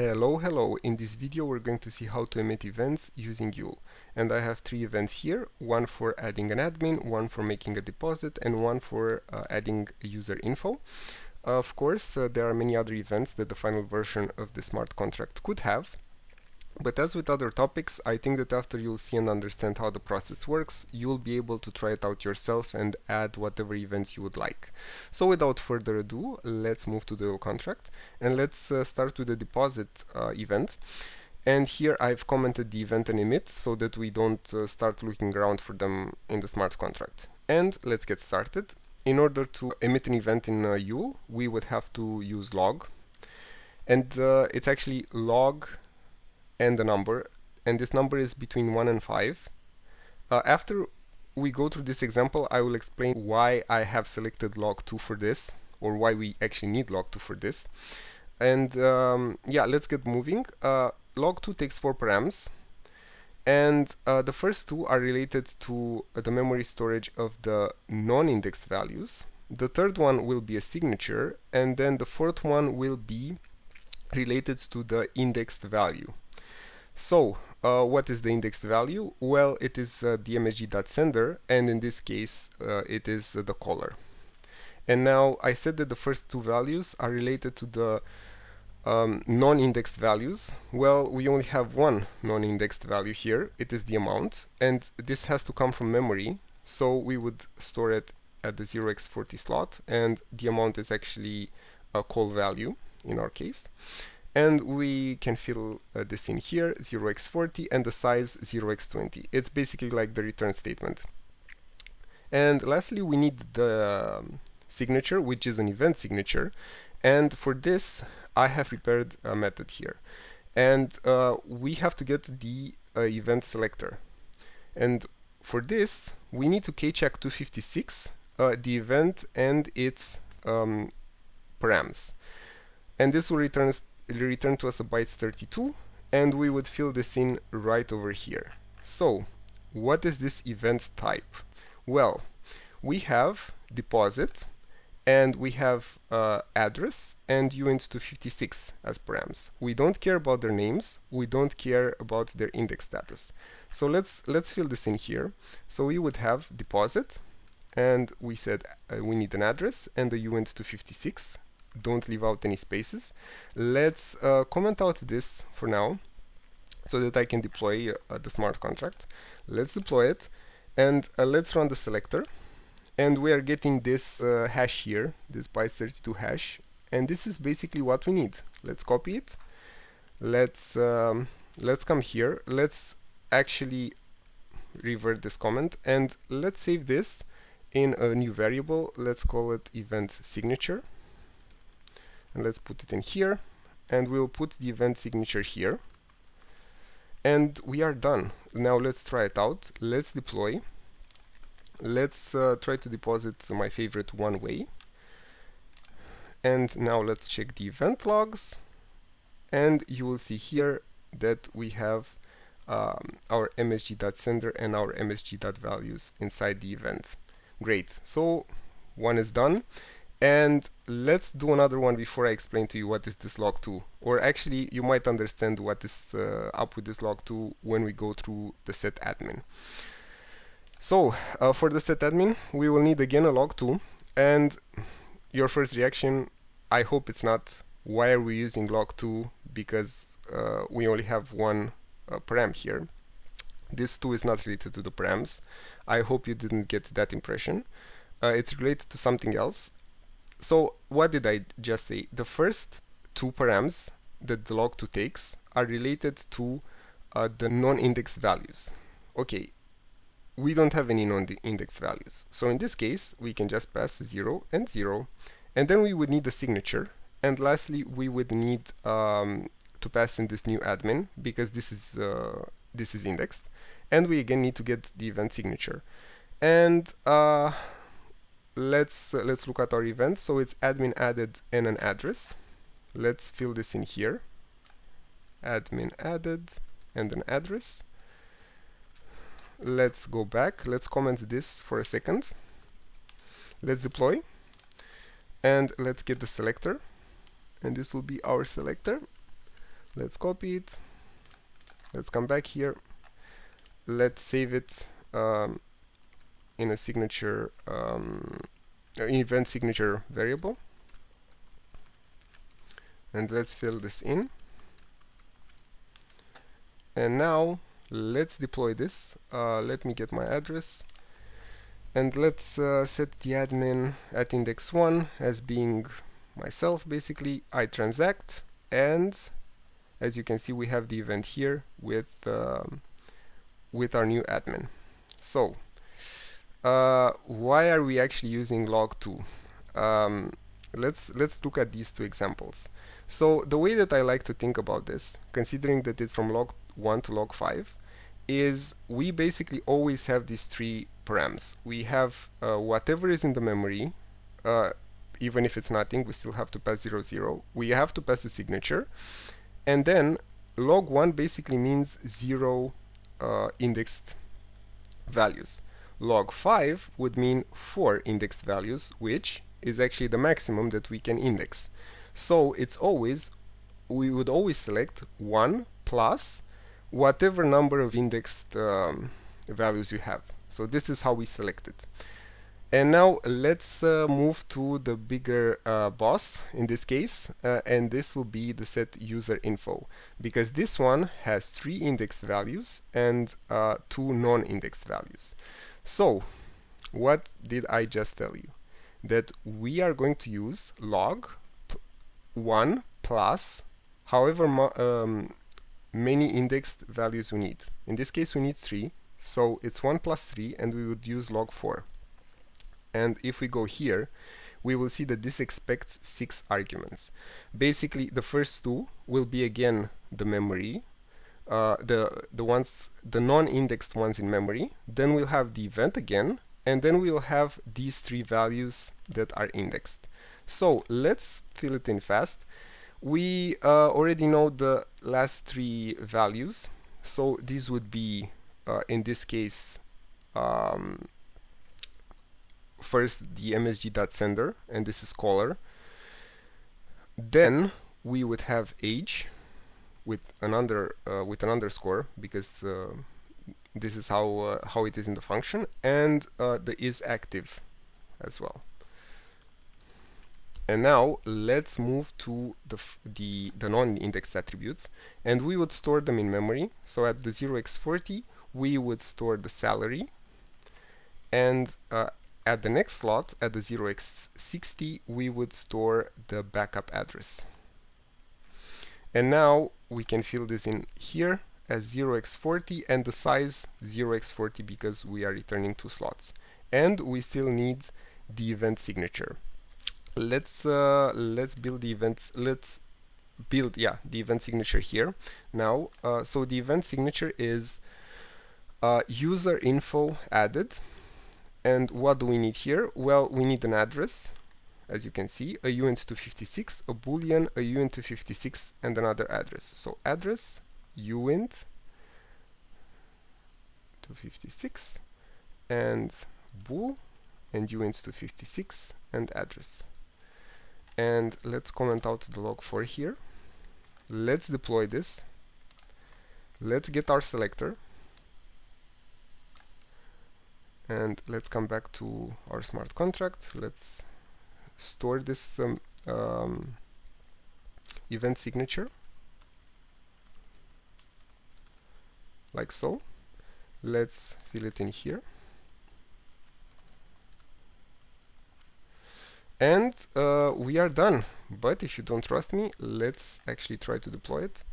Hello, in this video we're going to see how to emit events using Yule. And I have three events here, one for adding an admin, one for making a deposit, and one for adding user info. Of course, there are many other events that the final version of the smart contract could have. But as with other topics, I think that after you'll see and understand how the process works, you'll be able to try it out yourself and add whatever events you would like. So without further ado, let's move to the Yule contract and let's start with the deposit event. And here I've commented the event and emit so that we don't start looking around for them in the smart contract. And let's get started. In order to emit an event in Yule, we would have to use log. And it's actually log and a number, and this number is between 1 and 5. After we go through this example, I will explain why I have selected log2 for this, or why we actually need log2 for this. And yeah, let's get moving. Log2 takes 4 params, and the first two are related to the memory storage of the non-indexed values. The third one will be a signature, and then the fourth one will be related to the indexed value. So, what is the indexed value? Well, it is the msg.sender, and in this case, it is the caller. And now I said that the first two values are related to the non-indexed values. Well, we only have one non-indexed value here. It is the amount, and this has to come from memory. So we would store it at the 0x40 slot, and the amount is actually a call value in our case. And we can fill this in here, 0x40, and the size 0x20. It's basically like the return statement. And lastly, we need the signature, which is an event signature. And for this, I have prepared a method here. And we have to get the event selector. And for this, we need to kcheck 256, the event and its params. And this will return to us a bytes 32, and we would fill this in right over here. So, what is this event type? Well, we have deposit, and we have address and uint256 as params. We don't care about their names, we don't care about their index status. So let's fill this in here. So we would have deposit, and we said we need an address and the uint256. Don't leave out any spaces. Let's comment out this for now so that I can deploy the smart contract. Let's deploy it, and let's run the selector, and we are getting this hash here, this bytes32 hash, and this is basically what we need. Let's copy it. Let's come here. Let's actually revert this comment, and let's save this in a new variable. Let's call it event signature. And let's put it in here, and we'll put the event signature here, and we are done. Now let's try it out. Let's deploy. Let's try to deposit my favorite one way, and now let's check the event logs, and you will see here that we have our msg.sender and our msg.values inside the event. Great, so one is done. And let's do another one before I explain to you what is this log2. Or actually, you might understand what is up with this log2 when we go through the set admin. So, for the set admin, we will need again a log2. And your first reaction, I hope it's not, why are we using log2? Because we only have one param here. This 2 is not related to the params. I hope you didn't get that impression. It's related to something else. So what did I just say? The first two params that the log2 takes are related to the non-indexed values. Okay, we don't have any non-indexed values. So in this case, we can just pass 0 and 0. And then we would need the signature. And lastly, we would need to pass in this new admin, because this is indexed. And we again need to get the event signature. And let's look at our event. So it's admin added and an address. Let's fill this in here. Admin added and an address. Let's go back. Let's comment this for a second. Let's deploy, and let's get the selector, and this will be our selector. Let's copy it. Let's come back here. Let's save it in a signature, event signature variable. And let's fill this in. And now let's deploy this. Let me get my address. And let's set the admin at index 1 as being myself, basically. I transact, and as you can see, we have the event here with our new admin. So, why are we actually using log2? Let's look at these two examples. So the way that I like to think about this, considering that it's from log 1 to log 5, is we basically always have these three params. We have whatever is in the memory, even if it's nothing, we still have to pass 0, 0. We have to pass the signature, and then log 1 basically means 0 indexed values. Log 5 would mean 4 indexed values, which is actually the maximum that we can index. So it's always, we would always select 1 plus whatever number of indexed values you have. So this is how we select it. And now let's move to the bigger boss in this case, and this will be the set user info, because this one has 3 indexed values and 2 non-indexed values. So what did I just tell you? That we are going to use log 1 plus however many indexed values we need. In this case we need 3, so it's 1 plus 3, and we would use log 4. And if we go here, we will see that this expects 6 arguments. Basically, the first 2 will be again the memory, the non-indexed ones in memory. Then we'll have the event again, and then we'll have these 3 values that are indexed. So let's fill it in fast. We already know the last 3 values, so these would be in this case first the msg.sender, and this is caller. Then we would have age with an underscore, because this is how it is in the function, and the is active as well. And now let's move to the non-indexed attributes, and we would store them in memory. So at the 0x40 we would store the salary, and at the next slot, at the 0x60, we would store the backup address. And now we can fill this in here as 0x40, and the size 0x40 because we are returning 2 slots. And we still need the event signature. Let's build the events. Let's build the event signature here now. So the event signature is user info added. And what do we need here? Well, we need an address, as you can see, a uint256, a boolean, a uint256, and another address. So address, uint256, and bool, and uint256, and address. And let's comment out the log4 here. Let's deploy this. Let's get our selector. And let's come back to our smart contract. Let's store this event signature, like so. Let's fill it in here. And we are done. But if you don't trust me, let's actually try to deploy it.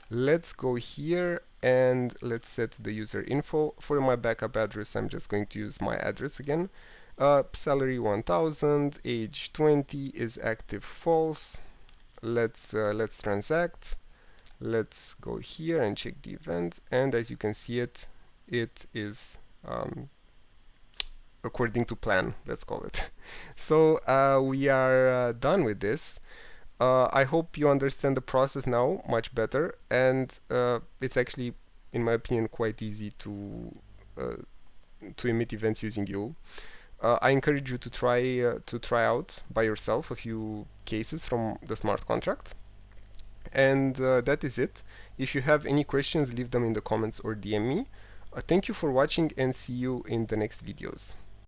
Let's go here and let's set the user info. For my backup address, I'm just going to use my address again. Salary 1000, age 20, is active false. Let's transact. Let's go here and check the event, and as you can see it is according to plan, let's call it. So we are done with this. I hope you understand the process now much better, and it's actually, in my opinion, quite easy to emit events using Yule. I encourage you to try out by yourself a few cases from the smart contract. And that is it. If you have any questions, leave them in the comments or DM me. Thank you for watching and see you in the next videos.